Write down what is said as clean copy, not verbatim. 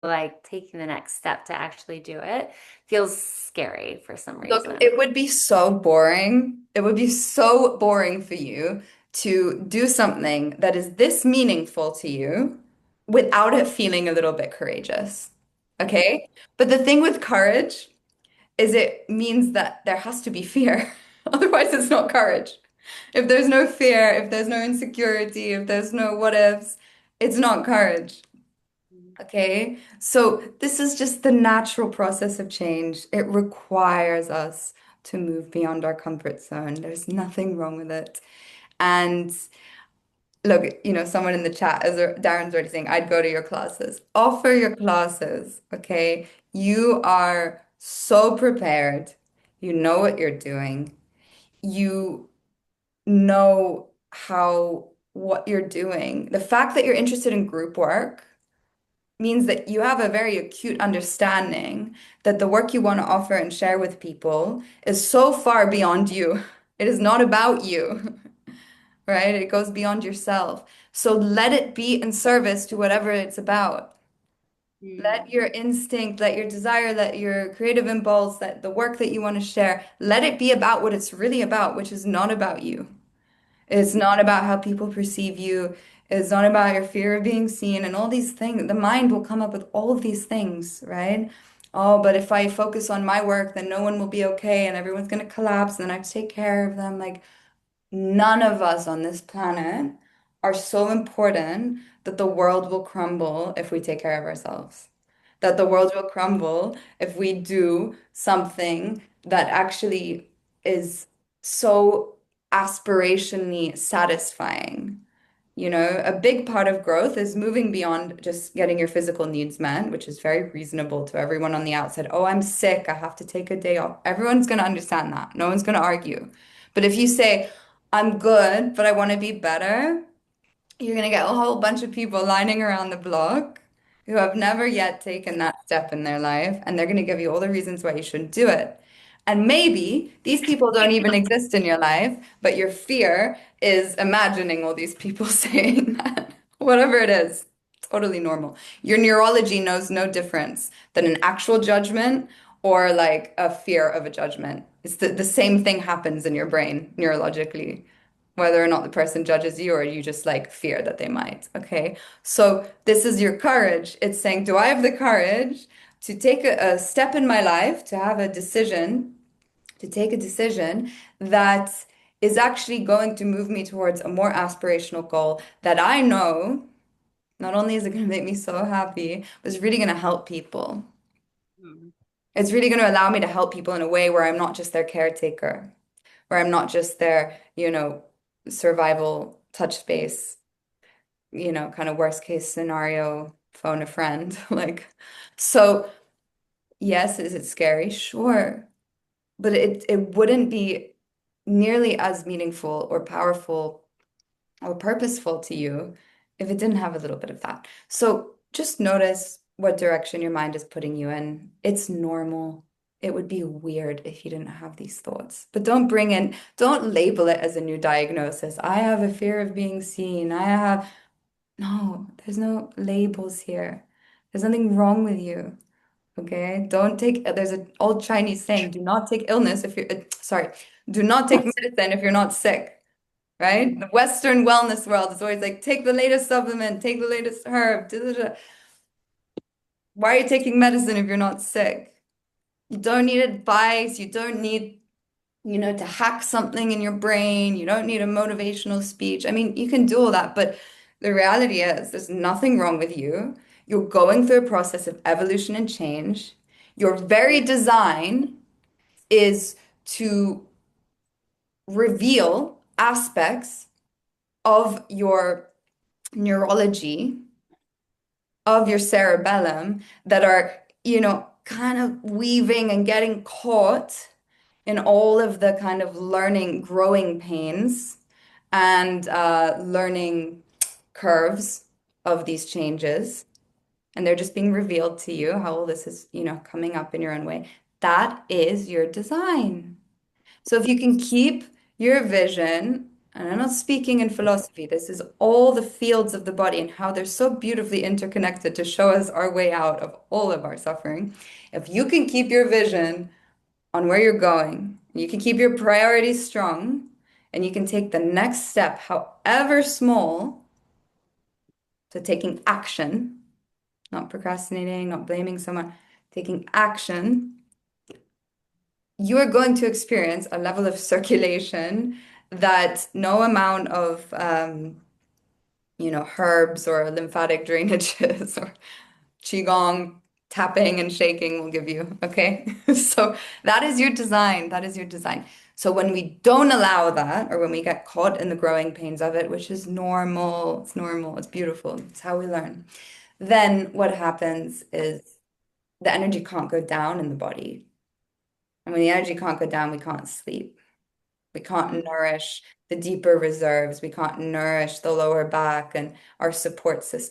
like taking the next step to actually do it feels scary for some Look, reason. it would be so boring. It would be so boring for you to do something that is this meaningful to you without it feeling a little bit courageous. Okay? But the thing with courage is it means that there has to be fear. Otherwise, it's not courage. If there's no fear, if there's no insecurity, if there's no what ifs, it's not courage. Okay, so this is just the natural process of change. It requires us to move beyond our comfort zone. There's nothing wrong with it. And look, someone in the chat, as Darren's already saying, I'd go to your classes. Offer your classes, okay? You are so prepared. You know what you're doing. You know what you're doing. The fact that you're interested in group work means that you have a very acute understanding that the work you want to offer and share with people is so far beyond you. It is not about you, right? It goes beyond yourself. So let it be in service to whatever it's about. Let Mm. your instinct, let your desire, let your creative impulse, let the work that you want to share, let it be about what it's really about, which is not about you. It's not about how people perceive you. It's not about your fear of being seen and all these things. The mind will come up with all of these things, right? Oh, but if I focus on my work, then no one will be okay and everyone's going to collapse and then I have to take care of them. Like, none of us on this planet are so important that the world will crumble if we take care of ourselves. That the world will crumble if we do something that actually is so aspirationally satisfying. A big part of growth is moving beyond just getting your physical needs met, which is very reasonable to everyone on the outside. Oh, I'm sick. I have to take a day off. Everyone's going to understand that. No one's going to argue. But if you say, I'm good, but I want to be better, you're going to get a whole bunch of people lining around the block who have never yet taken that step in their life, and they're going to give you all the reasons why you shouldn't do it. And maybe these people don't even exist in your life, but your fear is imagining all these people saying that. Whatever it is, totally normal. Your neurology knows no difference than an actual judgment or like a fear of a judgment. It's the same thing happens in your brain neurologically whether or not the person judges you or you just like fear that they might. Okay. So this is your courage. It's saying, do I have the courage to take a step in my life, to have a decision, to take a decision that is actually going to move me towards a more aspirational goal that I know not only is it going to make me so happy, but it's really going to help people. Mm. It's really going to allow me to help people in a way where I'm not just their caretaker, where I'm not just their, survival touch base, kind of worst case scenario, phone a friend. Like, so yes, is it scary? Sure. But it wouldn't be nearly as meaningful or powerful or purposeful to you if it didn't have a little bit of that. So just notice what direction your mind is putting you in. It's normal. It would be weird if you didn't have these thoughts. But don't label it as a new diagnosis. I have a fear of being seen. No, there's no labels here. There's nothing wrong with you. Okay? There's an old Chinese saying, do not take illness if sorry, do not take medicine if you're not sick, right? The Western wellness world is always like, take the latest supplement, take the latest herb. Da, da, da. Why are you taking medicine if you're not sick? You don't need advice. You don't need, to hack something in your brain. You don't need a motivational speech. I mean, you can do all that, but the reality is there's nothing wrong with you. You're going through a process of evolution and change. Your very design is to reveal aspects of your neurology of your cerebellum that are, kind of weaving and getting caught in all of the kind of learning, growing pains and learning curves of these changes. And they're just being revealed to you how all this is, coming up in your own way. That is your design. So if you can keep your vision And I'm not speaking in philosophy. This is all the fields of the body and how they're so beautifully interconnected to show us our way out of all of our suffering. If you can keep your vision on where you're going, you can keep your priorities strong, and you can take the next step, however small, to taking action, not procrastinating, not blaming someone, taking action, you are going to experience a level of circulation that no amount of herbs or lymphatic drainages or qigong tapping and shaking will give you. Okay. So that is your design. That is your design. So when we don't allow that, or when we get caught in the growing pains of it, which is normal, it's normal, it's beautiful, it's how we learn. Then what happens is the energy can't go down in the body. And when the energy can't go down, we can't sleep. We can't nourish the deeper reserves. We can't nourish the lower back and our support system.